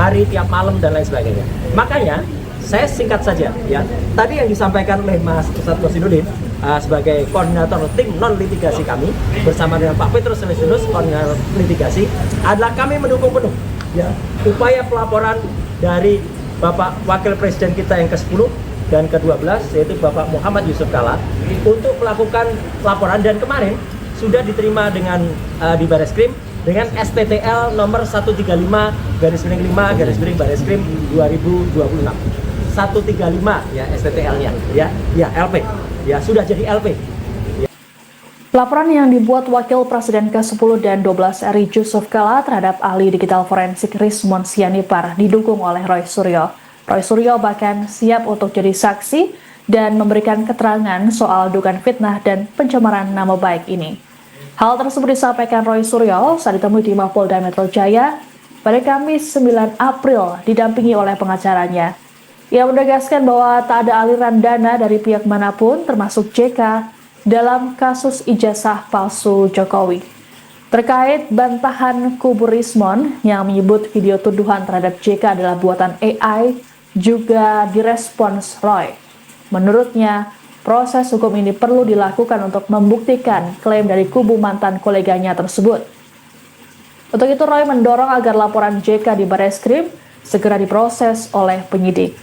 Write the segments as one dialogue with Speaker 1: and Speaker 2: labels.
Speaker 1: hari, tiap malam, dan lain sebagainya. Makanya saya singkat saja ya, tadi yang disampaikan oleh Mas Ustadz Kosidudin sebagai koordinator tim non litigasi kami bersama dengan Pak Petrus Celestinus koordinator litigasi adalah kami mendukung penuh ya upaya pelaporan dari Bapak Wakil Presiden kita yang ke-10 dan ke-12 yaitu Bapak Muhammad Yusuf Kalla untuk melakukan laporan, dan kemarin sudah diterima dengan di Bareskrim dengan STTL nomor 135/5/Bareskrim 2026 135 ya STTL-nya ya LP ya sudah jadi LP.
Speaker 2: Laporan yang dibuat Wakil Presiden ke-10 dan 12 RI Yusuf Kalla terhadap ahli digital forensik Rismond Sianipar didukung oleh Roy Suryo. Roy Suryo bahkan siap untuk jadi saksi dan memberikan keterangan soal dugaan fitnah dan pencemaran nama baik ini. Hal tersebut disampaikan Roy Suryo saat ditemui di Mapolda Metro Jaya pada Kamis 9 April didampingi oleh pengacaranya. Ia menegaskan bahwa tak ada aliran dana dari pihak manapun termasuk JK dalam kasus ijazah palsu Jokowi. Terkait bantahan kubu Rismond yang menyebut video tuduhan terhadap JK adalah buatan AI juga direspons Roy. Menurutnya, proses hukum ini perlu dilakukan untuk membuktikan klaim dari kubu mantan koleganya tersebut. Untuk itu, Roy mendorong agar laporan JK di Bareskrim segera diproses oleh penyidik.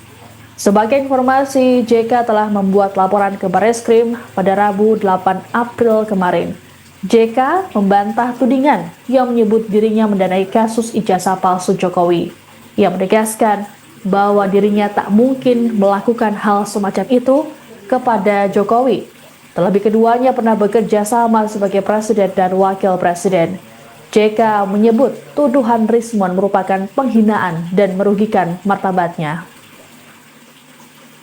Speaker 2: Sebagai informasi, JK telah membuat laporan ke Bareskrim pada Rabu 8 April kemarin. JK membantah tudingan yang menyebut dirinya mendanai kasus ijazah palsu Jokowi. Ia menegaskan bahwa dirinya tak mungkin melakukan hal semacam itu kepada Jokowi. Terlebih keduanya pernah bekerja sama sebagai presiden dan wakil presiden. JK menyebut tuduhan Rismond merupakan penghinaan dan merugikan martabatnya.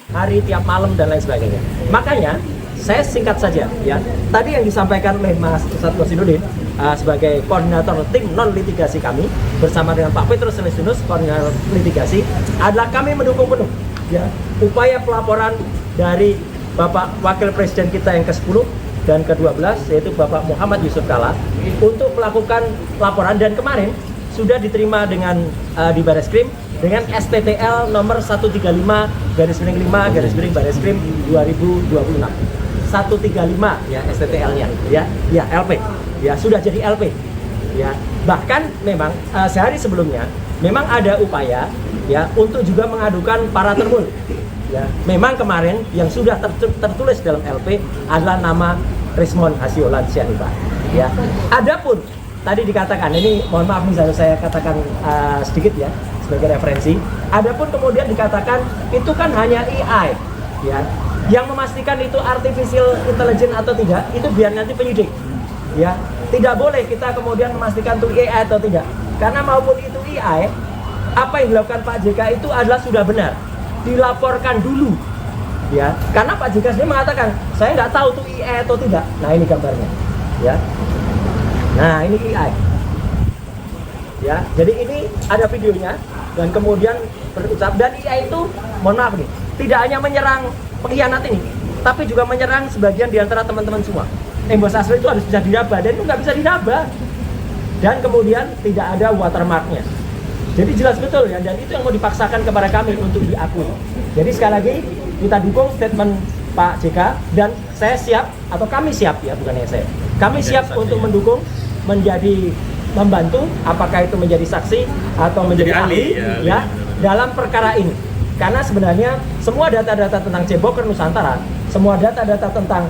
Speaker 1: Hari, tiap malam, dan lain sebagainya. Makanya saya singkat saja ya, tadi yang disampaikan oleh Mas Ustadz Kosidudin sebagai koordinator tim non litigasi kami bersama dengan Pak Petrus Celestinus koordinator litigasi adalah kami mendukung penuh ya upaya pelaporan dari Bapak Wakil Presiden kita yang ke-10 dan ke-12 yaitu Bapak Muhammad Yusuf Kalla untuk melakukan laporan, dan kemarin sudah diterima dengan di Bareskrim dengan STTL nomor 135/5/Bareskrim 2026 135 ya STTL-nya ya LP ya sudah jadi LP ya. Bahkan memang sehari sebelumnya memang ada upaya ya untuk juga mengadukan para terbun ya. Memang kemarin yang sudah tertulis dalam LP adalah nama Rismond Hasiolan Sianipar ya. Adapun tadi dikatakan, ini mohon maaf misalnya saya katakan sedikit ya sebagai referensi. Adapun kemudian dikatakan itu kan hanya AI ya. Yang memastikan itu artificial intelligence atau tidak itu biar nanti penyidik ya. Tidak boleh kita kemudian memastikan itu AI atau tidak, karena maupun itu AI, apa yang dilakukan Pak JK itu adalah sudah benar, dilaporkan dulu ya. Karena Pak JK sendiri mengatakan saya nggak tahu itu AI atau tidak. Nah ini gambarnya ya. Nah ini AI ya, jadi ini ada videonya dan kemudian berucap, dan AI itu mohon maaf nih, tidak hanya menyerang pengkhianat ini, tapi juga menyerang sebagian di antara teman-teman semua. Embos asli itu harus bisa diraba, dan itu nggak bisa diraba, dan kemudian tidak ada watermarknya. Jadi jelas betul ya, dan itu yang mau dipaksakan kepada kami untuk diakui. Jadi sekali lagi kita dukung statement Pak JK, dan saya siap, atau kami siap ya, bukannya saya, kami siap untuk mendukung, menjadi membantu, apakah itu menjadi saksi atau menjadi ahli ya dalam perkara ini. Karena sebenarnya semua data-data tentang Ceboker Nusantara, semua data-data tentang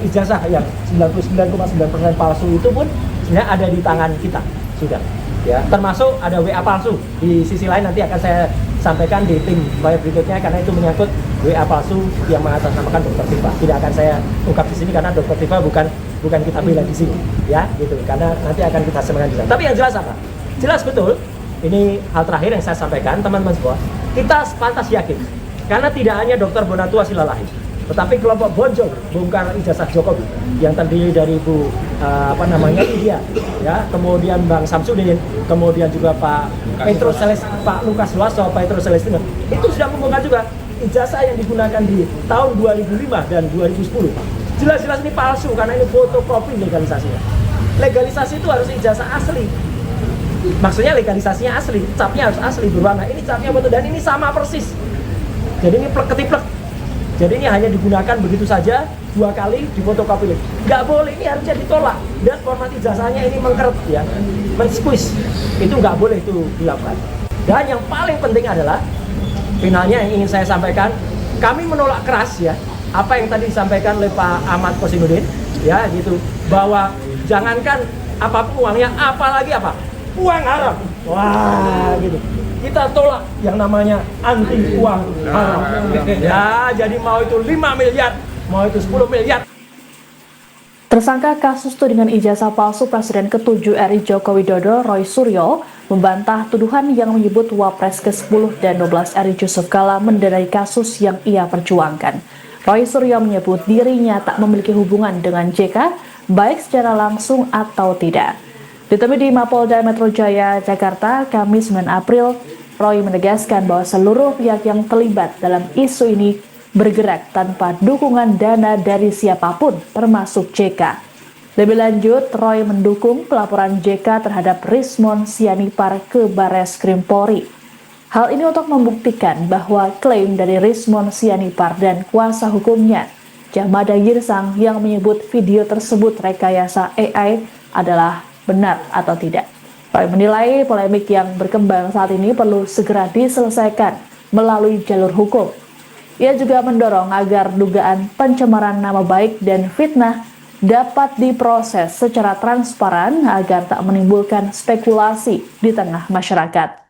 Speaker 1: ijazah yang 99,9% palsu itu pun sebenarnya ada di tangan kita sudah ya. Termasuk ada WA palsu di sisi lain, nanti akan saya sampaikan di tim berikutnya, karena itu menyangkut WA palsu yang mengatasnamakan Dr. Tifa. Tidak akan saya ungkap di sini karena Dr. Tifa bukan kita bela di sini ya gitu, karena nanti akan kita sampaikan juga. Tapi yang jelas apa? Jelas betul, ini hal terakhir yang saya sampaikan teman-teman semua, kita pantas yakin karena tidak hanya Dr. Bonatua Silalahi, tetapi kelompok Bonjol bongkar ijazah Jokowi yang terdiri dari Bu Lydia ya, kemudian Bang Samsudin, kemudian juga Pak Lukas Suwaso, Pak Petrus Celestinus, itu sudah membongkar juga ijazah yang digunakan di tahun 2005 dan 2010. Jelas-jelas ini palsu karena ini fotokopi legalisasinya. Legalisasi itu harus ijazah asli Maksudnya legalisasinya asli, capnya harus asli berwarna. Ini capnya betul dan ini sama persis. Jadi ini plek ketiplek. Jadi ini hanya digunakan begitu saja 2 kali di fotokopi. Nggak boleh, ini harusnya ditolak. Dan format ijazahnya ini mengkeret ya, men-squeeze. Itu nggak boleh itu dilakukan. Dan yang paling penting adalah finalnya yang ingin saya sampaikan, kami menolak keras ya apa yang tadi disampaikan oleh Pak Ahmad Kosinudin ya gitu, bahwa jangankan apapun uangnya, apalagi apa uang haram. Wah gitu. Kita tolak yang namanya anti uang haram. Ya, jadi mau itu 5 miliar, mau itu 10 miliar.
Speaker 2: Tersangka kasus tudingan ijazah palsu Presiden ke-7 RI Joko Widodo, Roy Suryo, membantah tuduhan yang menyebut Wapres ke-10 dan 12 RI Yusuf Kala mendanai kasus yang ia perjuangkan. Roy Suryo menyebut dirinya tak memiliki hubungan dengan JK, baik secara langsung atau tidak. Ditemui di Mapolda Metro Jaya, Jakarta, Kamis 9 April, Roy menegaskan bahwa seluruh pihak yang terlibat dalam isu ini bergerak tanpa dukungan dana dari siapapun, termasuk JK. Lebih lanjut, Roy mendukung pelaporan JK terhadap Rismon Sianipar ke Barreskrim Polri. Hal ini untuk membuktikan bahwa klaim dari Rismon Sianipar dan kuasa hukumnya, Jahmada Girsang, yang menyebut video tersebut rekayasa AI adalah benar atau tidak. Roy menilai polemik yang berkembang saat ini perlu segera diselesaikan melalui jalur hukum. Ia juga mendorong agar dugaan pencemaran nama baik dan fitnah dapat diproses secara transparan agar tak menimbulkan spekulasi di tengah masyarakat.